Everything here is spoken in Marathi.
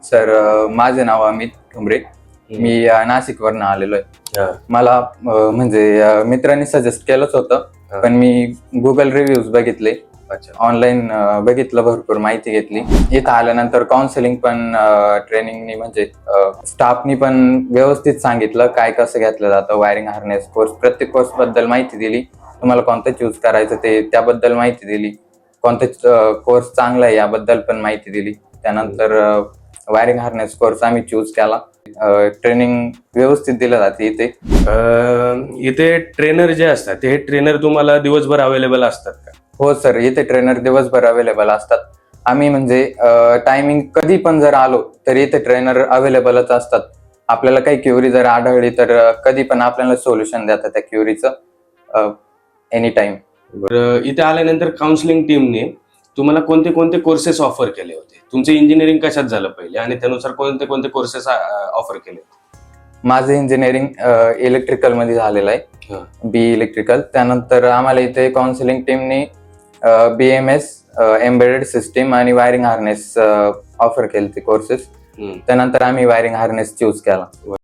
सर माझे नाव अमित ठुमरे. मी नाशिकवरून आलेलो आहे. मला म्हणजे मित्रांनी सजेस्ट केलंच होतं, पण मी गुगल रिव्ह्यूज बघितले, ऑनलाईन बघितलं, भरपूर माहिती घेतली. इथं आल्यानंतर काउन्सिलिंग पण ट्रेनिंगनी म्हणजे स्टाफनी पण व्यवस्थित सांगितलं काय कसं घेतलं जातं, वायरिंग हार्नेस कोर्स, प्रत्येक कोर्स बद्दल माहिती दिली. तुम्हाला कोणतं चूज करायचं ते त्याबद्दल माहिती दिली, कोणता कोर्स चांगला आहे याबद्दल पण माहिती दिली. त्यानंतर वायरिंग हार्नेस कोर्स आम्ही चूज केला. ट्रेनिंग व्यवस्थित दिलं जाते इथे. इथे ट्रेनर जे असतात ते ट्रेनर तुम्हाला दिवसभर अवेलेबल असतात का? हो सर, इथे ट्रेनर दिवसभर अवेलेबल असतात. आम्ही म्हणजे टायमिंग कधी पण जर आलो तर इथे ट्रेनर अवेलेबलच असतात. आपल्याला काही क्युरी जर आढळली तर कधी पण आपल्याला सोल्युशन देतात त्या क्युरीचं एनी टाइम. इथे आल्यानंतर काउन्सिलिंग टीमने तुम्हाला कोणते कोणते कोर्सेस ऑफर केले होते? तुमचं इंजिनिअरिंग कशात झालं पहिले आणि त्यानुसार कोणते कोणते कोर्सेस ऑफर केले? माझं इंजिनिअरिंग इलेक्ट्रिकल मध्ये झालेलं आहे, बी इलेक्ट्रिकल. त्यानंतर आम्हाला इथे काउन्सिलिंग टीमने BMS एम्बेडेड सिस्टीम आणि वायरिंग हार्नेस ऑफर केले ते कोर्सेस. त्यानंतर आम्ही वायरिंग हार्नेस चूज केला.